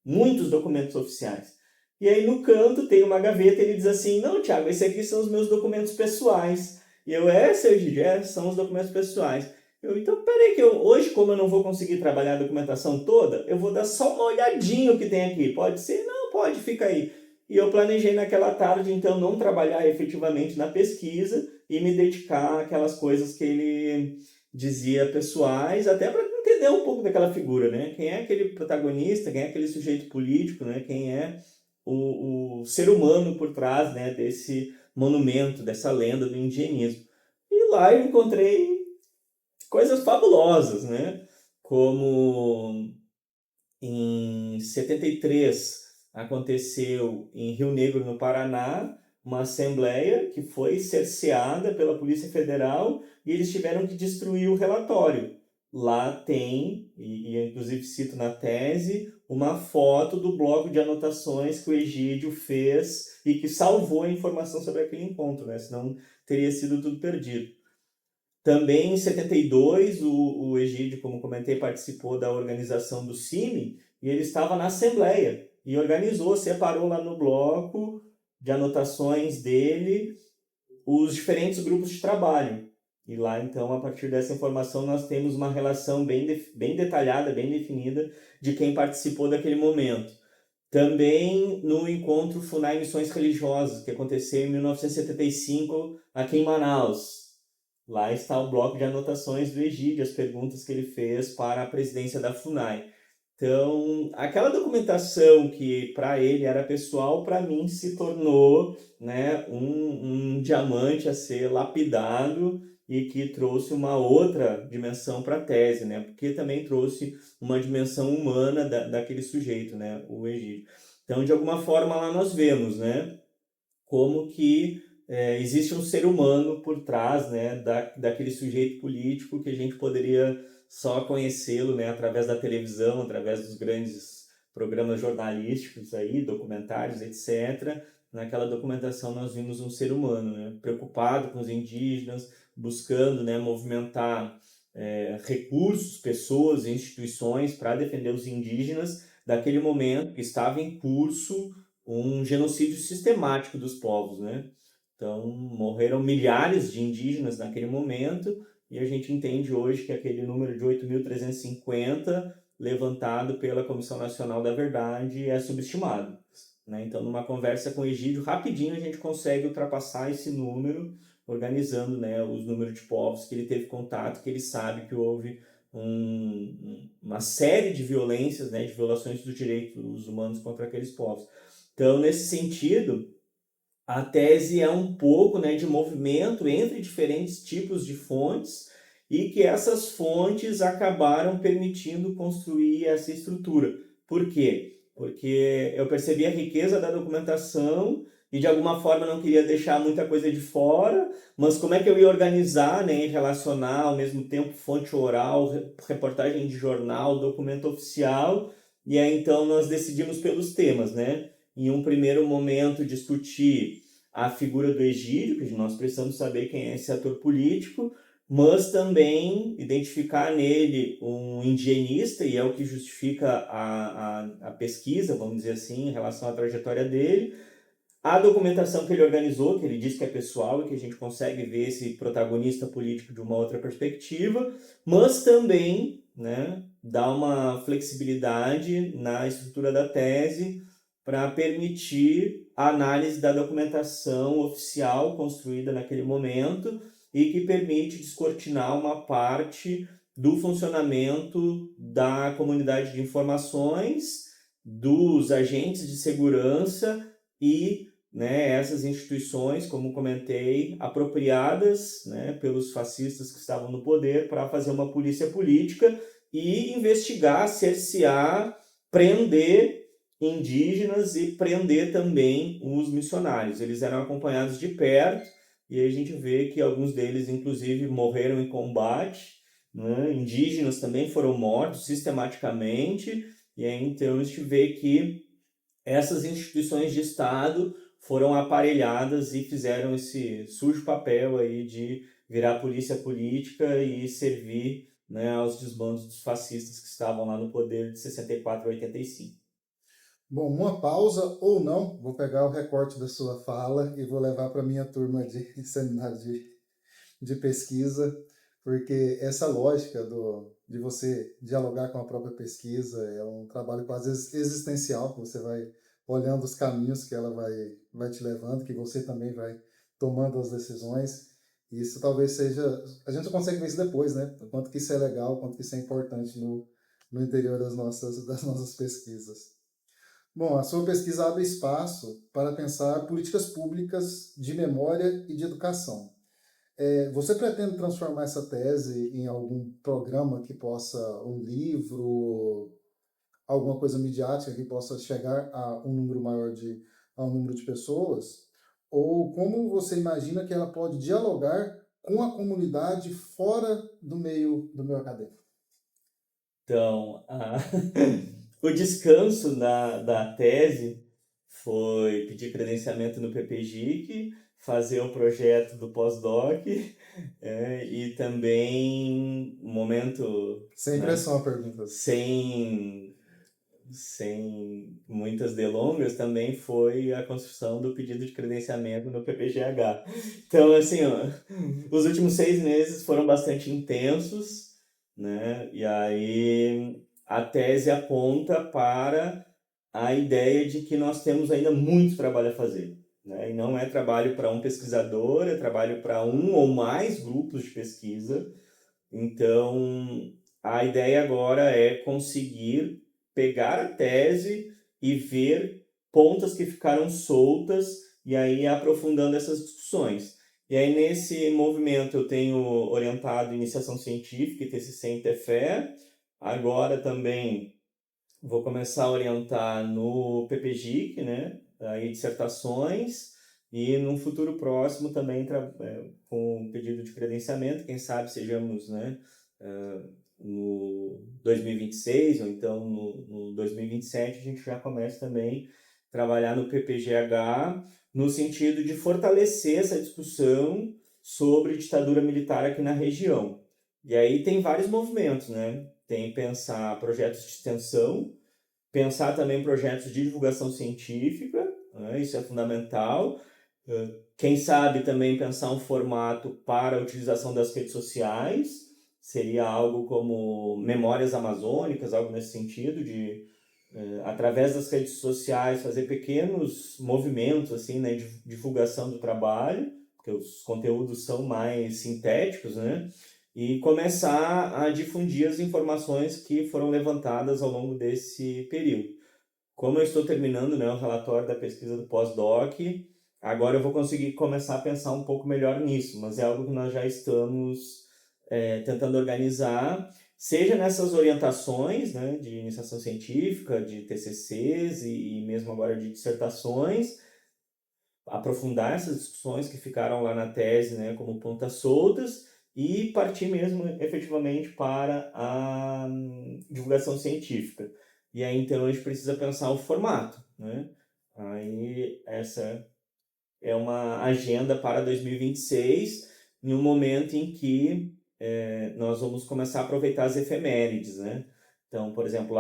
muitos documentos oficiais. E aí no canto tem uma gaveta e ele diz assim, não, Thiago, esses aqui são os meus documentos pessoais. E eu, seu Egídio, são os documentos pessoais. Então, peraí que hoje, como eu não vou conseguir trabalhar a documentação toda, eu vou dar só uma olhadinha no que tem aqui. Pode ser? Não, pode, fica aí. E eu planejei naquela tarde, então, não trabalhar efetivamente na pesquisa e me dedicar àquelas coisas que ele dizia pessoais, até para entender um pouco daquela figura, né? Quem é aquele protagonista, quem é aquele sujeito político, né? Quem é o ser humano por trás, né, desse monumento, dessa lenda do indigenismo. E lá eu encontrei coisas fabulosas, né? Como em 73 aconteceu em Rio Negro, no Paraná, uma assembleia que foi cerceada pela Polícia Federal e eles tiveram que destruir o relatório. Lá tem, e eu inclusive cito na tese, uma foto do bloco de anotações que o Egídio fez e que salvou a informação sobre aquele encontro, né? Senão teria sido tudo perdido. Também em 72, o Egídio, como comentei, participou da organização do CIMI e ele estava na Assembleia e organizou, separou lá no bloco de anotações dele os diferentes grupos de trabalho. E lá, então, a partir dessa informação, nós temos uma relação bem detalhada, bem definida de quem participou daquele momento. Também no encontro FUNAI Missões Religiosas, que aconteceu em 1975 aqui em Manaus. Lá está o bloco de anotações do Egídio, as perguntas que ele fez para a presidência da FUNAI. Então, aquela documentação que para ele era pessoal, para mim se tornou, né, um diamante a ser lapidado e que trouxe uma outra dimensão para a tese, né, porque também trouxe uma dimensão humana daquele sujeito, né, o Egídio. Então, de alguma forma, lá nós vemos, né, como que existe um ser humano por trás, né, daquele sujeito político que a gente poderia só conhecê-lo, né, através da televisão, através dos grandes programas jornalísticos aí, documentários, etc. Naquela documentação nós vimos um ser humano, né, preocupado com os indígenas, buscando, né, movimentar recursos, pessoas, instituições para defender os indígenas daquele momento que estava em curso um genocídio sistemático dos povos, né? Então, morreram milhares de indígenas naquele momento e a gente entende hoje que aquele número de 8.350 levantado pela Comissão Nacional da Verdade é subestimado, né? Então, numa conversa com o Egídio, rapidinho a gente consegue ultrapassar esse número, organizando, né, os números de povos que ele teve contato, que ele sabe que houve uma série de violências, né, de violações dos direitos humanos contra aqueles povos. Então, nesse sentido, a tese é um pouco, né, de movimento entre diferentes tipos de fontes e que essas fontes acabaram permitindo construir essa estrutura. Por quê? Porque eu percebi a riqueza da documentação e de alguma forma não queria deixar muita coisa de fora, mas como é que eu ia organizar, né, e relacionar ao mesmo tempo fonte oral, reportagem de jornal, documento oficial, e aí então nós decidimos pelos temas, né? Em um primeiro momento discutir a figura do Egídio, que nós precisamos saber quem é esse ator político, mas também identificar nele um indigenista, e é o que justifica a pesquisa, vamos dizer assim, em relação à trajetória dele. A documentação que ele organizou, que ele diz que é pessoal e que a gente consegue ver esse protagonista político de uma outra perspectiva, mas também, né, dá uma flexibilidade na estrutura da tese para permitir a análise da documentação oficial construída naquele momento e que permite descortinar uma parte do funcionamento da comunidade de informações, dos agentes de segurança e, né, essas instituições, como comentei, apropriadas, né, pelos fascistas que estavam no poder para fazer uma polícia política e investigar, cercear, prender indígenas e prender também os missionários. Eles eram acompanhados de perto e aí a gente vê que alguns deles, inclusive, morreram em combate, né? Indígenas também foram mortos sistematicamente, e aí então a gente vê que essas instituições de Estado foram aparelhadas e fizeram esse sujo papel aí de virar polícia política e servir, né, aos desbandos dos fascistas que estavam lá no poder de 64 a 85. Bom, uma pausa ou não, vou pegar o recorte da sua fala e vou levar para a minha turma de seminário de pesquisa, porque essa lógica de você dialogar com a própria pesquisa é um trabalho quase existencial, que você vai olhando os caminhos que ela vai te levando, que você também vai tomando as decisões. Isso talvez seja... A gente só consegue ver isso depois, né? O quanto que isso é legal, o quanto que isso é importante no interior das nossas pesquisas. Bom, a sua pesquisa abre espaço para pensar políticas públicas de memória e de educação. Você pretende transformar essa tese em algum programa que possa, um livro, alguma coisa midiática que possa chegar a um número de pessoas? Ou como você imagina que ela pode dialogar com a comunidade fora do meio acadêmico? Então, o descanso da tese foi pedir credenciamento no PPGIC, fazer o projeto do pós-doc, e também um momento, Sem né, pressão a pergunta. sem muitas delongas, também foi a construção do pedido de credenciamento no PPGH. Então, assim, ó, os últimos 6 meses foram bastante intensos, né? E aí a tese aponta para a ideia de que nós temos ainda muito trabalho a fazer, né? E não é trabalho para um pesquisador, é trabalho para um ou mais grupos de pesquisa. Então, a ideia agora é conseguir pegar a tese e ver pontas que ficaram soltas e aí aprofundando essas discussões. E aí, nesse movimento, eu tenho orientado iniciação científica e TCC em Tefé. Agora também vou começar a orientar no PPGIC, né? Aí, dissertações. E num futuro próximo também com pedido de credenciamento, quem sabe sejamos, né, no 2026 ou então no 2027 a gente já começa também a trabalhar no PPGH no sentido de fortalecer essa discussão sobre ditadura militar aqui na região. E aí tem vários movimentos, né? Tem pensar projetos de extensão, pensar também projetos de divulgação científica, né? Isso é fundamental. Quem sabe também pensar um formato para a utilização das redes sociais, seria algo como Memórias Amazônicas, algo nesse sentido, de através das redes sociais fazer pequenos movimentos assim, né, de divulgação do trabalho, porque os conteúdos são mais sintéticos, né? e começar a difundir as informações que foram levantadas ao longo desse período. Como eu estou terminando, né, o relatório da pesquisa do pós-doc, agora eu vou conseguir começar a pensar um pouco melhor nisso, mas é algo que nós já estamos tentando organizar, seja nessas orientações, né, de iniciação científica, de TCCs e mesmo agora de dissertações, aprofundar essas discussões que ficaram lá na tese, né, como pontas soltas, e partir mesmo efetivamente para a divulgação científica. E aí então a gente precisa pensar o formato, né? Aí essa é uma agenda para 2026, em um momento em que nós vamos começar a aproveitar as efemérides, né? Então, por exemplo,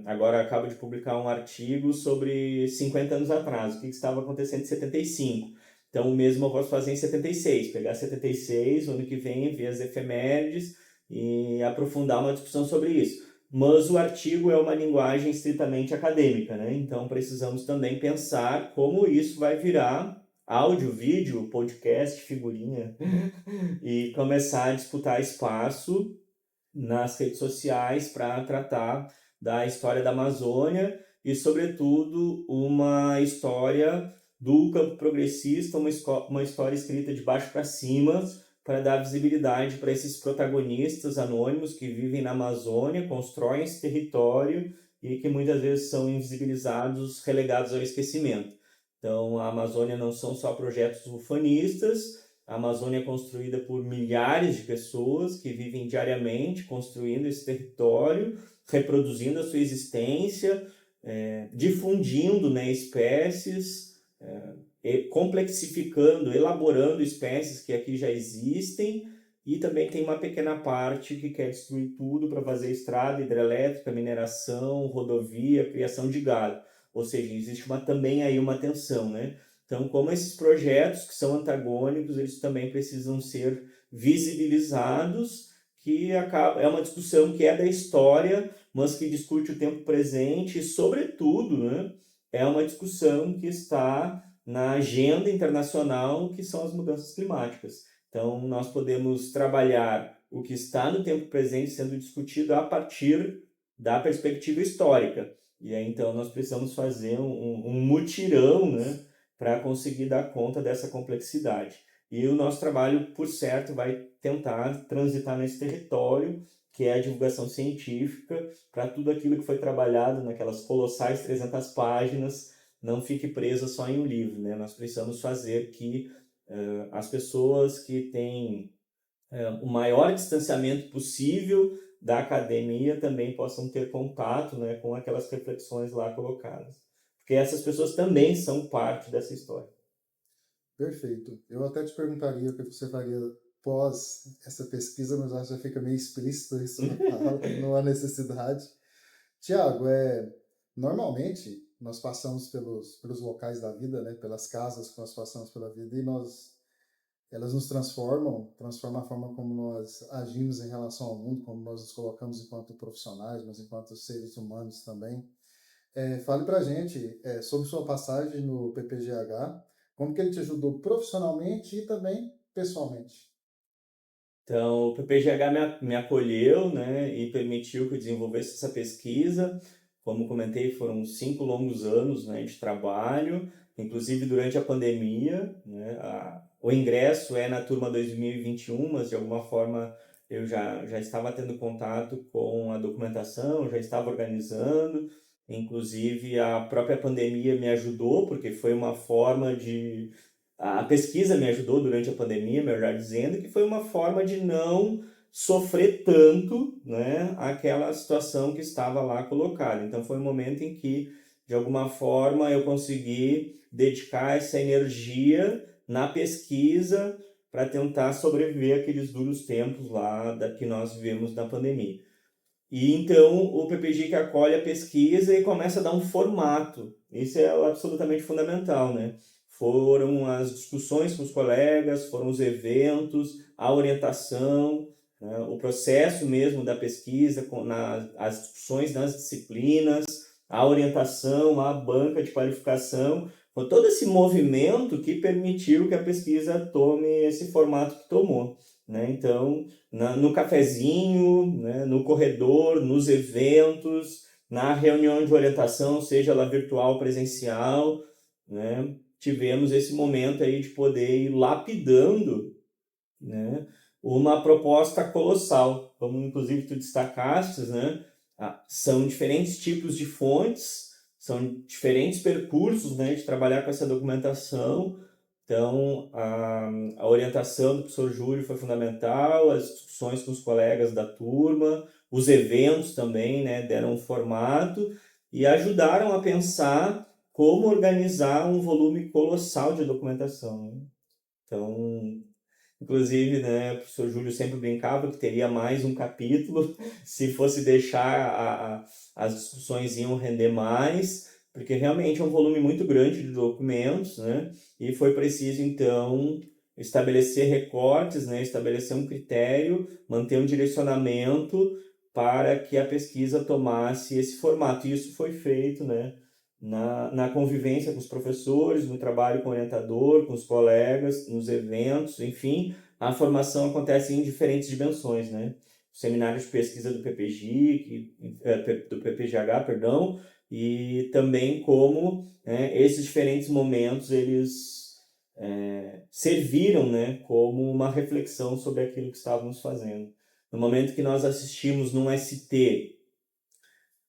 agora acabo de publicar um artigo sobre 50 anos atrás, o que estava acontecendo em 75. Então, o mesmo eu posso fazer em 76, pegar 76, o ano que vem, ver as efemérides e aprofundar uma discussão sobre isso. Mas o artigo é uma linguagem estritamente acadêmica, né? Então, precisamos também pensar como isso vai virar áudio, vídeo, podcast, figurinha, e começar a disputar espaço nas redes sociais para tratar da história da Amazônia e, sobretudo, uma história do campo progressista, uma história escrita de baixo para cima, para dar visibilidade para esses protagonistas anônimos que vivem na Amazônia, constroem esse território e que muitas vezes são invisibilizados, relegados ao esquecimento. Então, a Amazônia não são só projetos ufanistas, a Amazônia é construída por milhares de pessoas que vivem diariamente construindo esse território, reproduzindo a sua existência, difundindo, né, espécies, complexificando, elaborando espécies que aqui já existem, e também tem uma pequena parte que quer destruir tudo para fazer estrada, hidrelétrica, mineração, rodovia, criação de gado. Ou seja, existe também aí uma tensão, né? Então, como esses projetos que são antagônicos, eles também precisam ser visibilizados, que é uma discussão que é da história, mas que discute o tempo presente e, sobretudo, né, é uma discussão que está na agenda internacional, que são as mudanças climáticas. Então, nós podemos trabalhar o que está no tempo presente sendo discutido a partir da perspectiva histórica. E aí, então, nós precisamos fazer um mutirão, né, para conseguir dar conta dessa complexidade. E o nosso trabalho, por certo, vai tentar transitar nesse território, que é a divulgação científica, para tudo aquilo que foi trabalhado naquelas colossais 300 páginas não fique presa só em um livro, né? Nós precisamos fazer que as pessoas que têm o maior distanciamento possível da academia também possam ter contato, né, com aquelas reflexões lá colocadas. Porque essas pessoas também são parte dessa história. Perfeito. Eu até te perguntaria o que você faria pós essa pesquisa, mas acho que já fica meio explícito isso na fala, não há necessidade. Tiago, normalmente nós passamos pelos locais da vida, né, pelas casas que nós passamos pela vida, e elas nos transformam a forma como nós agimos em relação ao mundo, como nós nos colocamos enquanto profissionais, mas enquanto seres humanos também. Fale para a gente sobre sua passagem no PPGH, como que ele te ajudou profissionalmente e também pessoalmente. Então, o PPGH me acolheu, né, e permitiu que eu desenvolvesse essa pesquisa. Como comentei, foram 5 longos anos, né, de trabalho, inclusive durante a pandemia, né. O ingresso é na turma 2021, mas de alguma forma eu já estava tendo contato com a documentação, já estava organizando. Inclusive, a própria pandemia me ajudou, porque foi uma forma de... A pesquisa me ajudou durante a pandemia, melhor dizendo, que foi uma forma de não sofrer tanto, né, aquela situação que estava lá colocada. Então, foi um momento em que, de alguma forma, eu consegui dedicar essa energia na pesquisa para tentar sobreviver àqueles duros tempos lá que nós vivemos na pandemia. E então o PPG que acolhe a pesquisa e começa a dar um formato. Isso é absolutamente fundamental, né? Foram as discussões com os colegas, foram os eventos, a orientação, né? O processo mesmo da pesquisa, as discussões nas disciplinas, a orientação, a banca de qualificação, foi todo esse movimento que permitiu que a pesquisa tome esse formato que tomou. né? Então, no cafezinho, né? No corredor, nos eventos, na reunião de orientação, seja ela virtual ou presencial, né? Tivemos esse momento aí de poder ir lapidando, né, uma proposta colossal, como inclusive tu destacaste, né? São diferentes tipos de fontes, são diferentes percursos, né, de trabalhar com essa documentação. Então, a orientação do professor Júlio foi fundamental, as discussões com os colegas da turma, os eventos também, né, deram um formato e ajudaram a pensar como organizar um volume colossal de documentação, né? Então, inclusive, né, o professor Júlio sempre brincava que teria mais um capítulo se fosse deixar as discussões iam render mais, porque realmente é um volume muito grande de documentos, né, e foi preciso, então, estabelecer recortes, né, estabelecer um critério, manter um direcionamento para que a pesquisa tomasse esse formato. E isso foi feito, né, na convivência com os professores, no trabalho com o orientador, com os colegas, nos eventos, enfim, a formação acontece em diferentes dimensões, né? Seminários de pesquisa do PPG, do PPGH, perdão, e também como, né, esses diferentes momentos eles serviram, né, como uma reflexão sobre aquilo que estávamos fazendo. No momento que nós assistimos num ST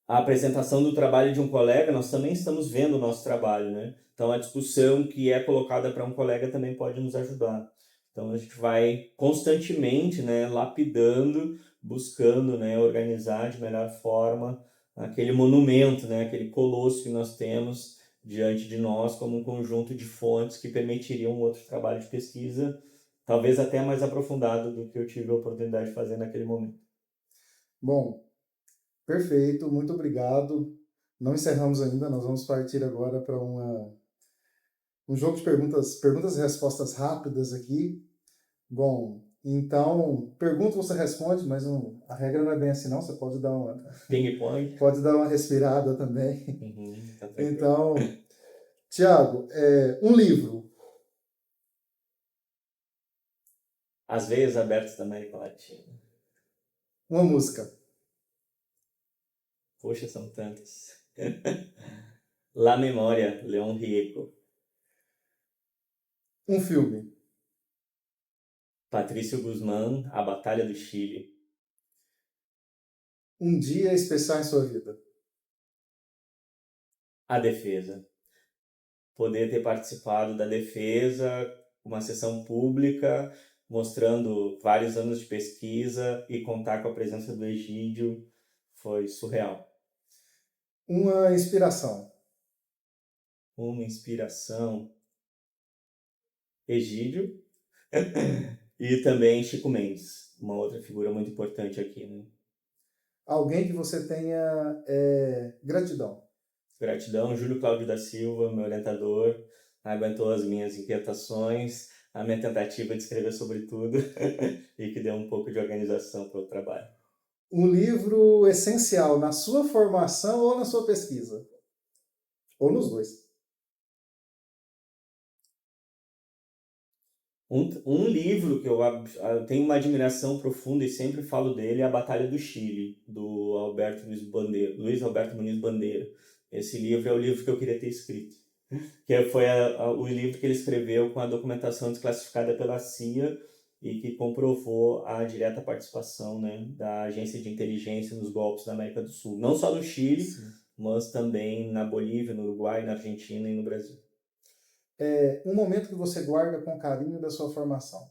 a apresentação do trabalho de um colega, nós também estamos vendo o nosso trabalho, né? Então, a discussão que é colocada para um colega também pode nos ajudar. Então, a gente vai constantemente, né, lapidando, buscando, né, organizar de melhor forma aquele monumento, né, aquele colosso que nós temos diante de nós como um conjunto de fontes que permitiriam um outro trabalho de pesquisa, talvez até mais aprofundado do que eu tive a oportunidade de fazer naquele momento. Bom, perfeito, muito obrigado. Não encerramos ainda, nós vamos partir agora para um jogo de perguntas e respostas rápidas aqui. Bom, então, pergunta você responde, mas a regra não é bem assim não, você pode dar Ping-pong. pode dar uma respirada também. Tá tranquilo. Então, Tiago, um livro. As Veias Abertas da América Latina. Uma música. Poxa, são tantas. La Memória, Leon Rieco. Um filme. Patrício Guzmán, A Batalha do Chile. Um dia especial em sua vida. A Defesa. Poder ter participado da defesa, uma sessão pública, mostrando vários anos de pesquisa e contar com a presença do Egídio foi surreal. Uma inspiração. Uma inspiração. Egídio e também Chico Mendes, uma outra figura muito importante aqui, né? Alguém que você tenha gratidão. Gratidão, Júlio Cláudio da Silva, meu orientador, aguentou as minhas inquietações, a minha tentativa de escrever sobre tudo e que deu um pouco de organização para o trabalho. Um livro essencial na sua formação ou na sua pesquisa? Ou nos dois? Um livro que eu tenho uma admiração profunda e sempre falo dele é A Batalha do Chile, do Luiz Alberto Muniz Bandeira. Esse livro é o livro que eu queria ter escrito, que foi o livro que ele escreveu com a documentação desclassificada pela CIA e que comprovou a direta participação, né, da agência de inteligência nos golpes da América do Sul. Não só no Chile, sim, mas também na Bolívia, no Uruguai, na Argentina e no Brasil. Um momento que você guarda com carinho da sua formação?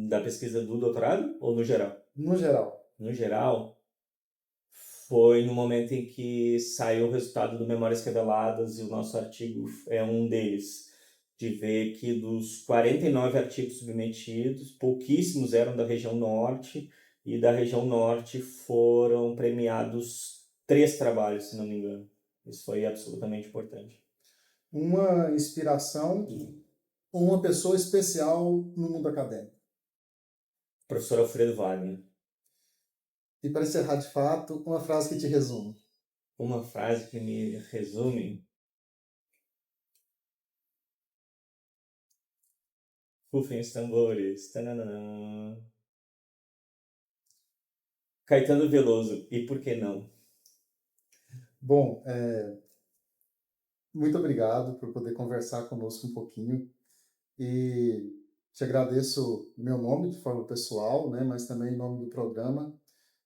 Da pesquisa do doutorado ou no geral? No geral. No geral, foi no momento em que saiu o resultado do Memórias Reveladas e o nosso artigo é um deles. De ver que dos 49 artigos submetidos, pouquíssimos eram da região norte, e da região norte foram premiados 3 trabalhos, se não me engano. Isso foi absolutamente importante. Uma inspiração ou uma pessoa especial no mundo acadêmico? Professor Alfredo Wagner. E para encerrar de fato, uma frase que te resume. Uma frase que me resume. Rufem os tambores. Tananã. Caetano Veloso, e por que não? Bom, muito obrigado por poder conversar conosco um pouquinho e te agradeço em meu nome de forma pessoal, né, mas também em nome do programa,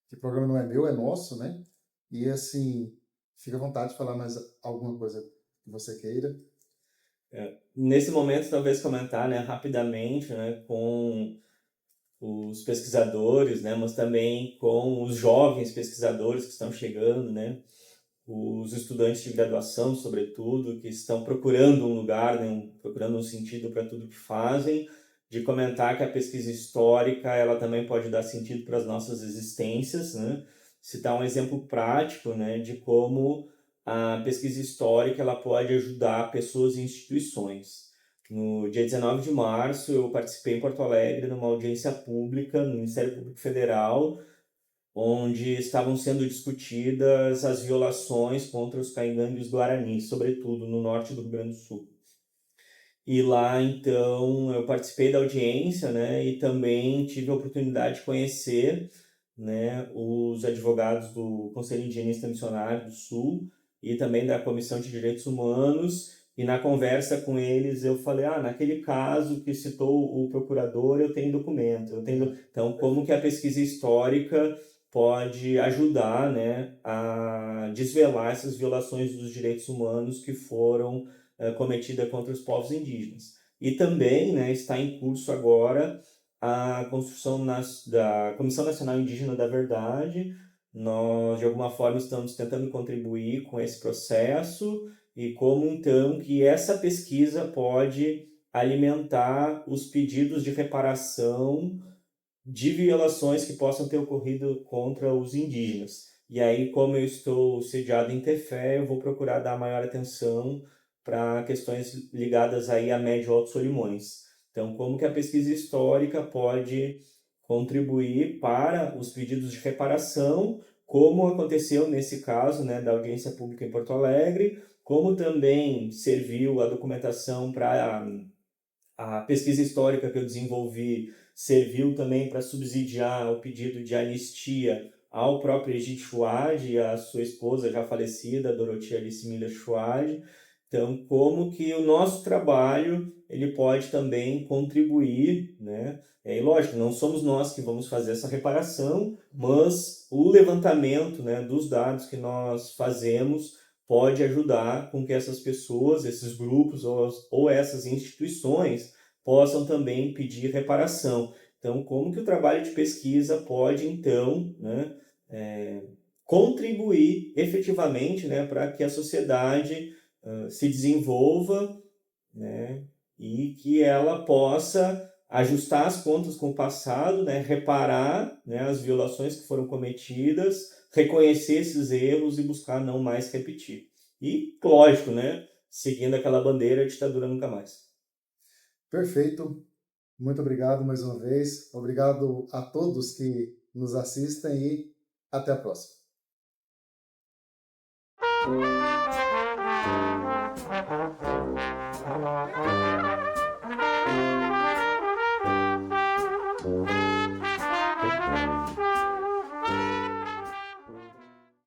que o programa não é meu, é nosso, né? E assim, fica à vontade de falar mais alguma coisa que você queira. Nesse momento, talvez comentar, né, rapidamente, né, com os pesquisadores, né, mas também com os jovens pesquisadores que estão chegando, né, os estudantes de graduação, sobretudo, que estão procurando um lugar, né, procurando um sentido para tudo que fazem, de comentar que a pesquisa histórica ela também pode dar sentido para as nossas existências, né? Citar um exemplo prático, né, de como a pesquisa histórica ela pode ajudar pessoas e instituições. No dia 19 de março, eu participei em Porto Alegre numa audiência pública no Ministério Público Federal, onde estavam sendo discutidas as violações contra os caingangues guaranis, sobretudo no norte do Rio Grande do Sul. E lá, então, eu participei da audiência, né, e também tive a oportunidade de conhecer, né, os advogados do Conselho Indigenista Missionário do Sul e também da Comissão de Direitos Humanos. E na conversa com eles eu falei, naquele caso que citou o procurador, eu tenho documento. Então, como que a pesquisa histórica pode ajudar, né, a desvelar essas violações dos direitos humanos que foram cometida contra os povos indígenas. E também, né, está em curso agora a construção da Comissão Nacional Indígena da Verdade. Nós, de alguma forma, estamos tentando contribuir com esse processo e como, então, que essa pesquisa pode alimentar os pedidos de reparação de violações que possam ter ocorrido contra os indígenas. E aí, como eu estou sediado em Tefé, eu vou procurar dar maior atenção para questões ligadas aí a Médio Alto Solimões. Então, como que a pesquisa histórica pode contribuir para os pedidos de reparação, como aconteceu nesse caso, né, da audiência pública em Porto Alegre, como também serviu a documentação para a pesquisa histórica que eu desenvolvi serviu também para subsidiar o pedido de anistia ao próprio Egito Chouad e à sua esposa já falecida, Dorothea Alice Miller Chouad. Então, como que o nosso trabalho ele pode também contribuir, né? E lógico, não somos nós que vamos fazer essa reparação, mas o levantamento, né, dos dados que nós fazemos pode ajudar com que essas pessoas, esses grupos ou essas instituições possam também pedir reparação. Então, como que o trabalho de pesquisa pode, então, né, contribuir efetivamente, né, para que a sociedade se desenvolva, né, e que ela possa ajustar as contas com o passado, né, reparar, né, as violações que foram cometidas, reconhecer esses erros e buscar não mais repetir. E, lógico, né, seguindo aquela bandeira, a ditadura nunca mais. Perfeito. Muito obrigado mais uma vez. Obrigado a todos que nos assistem e até a próxima.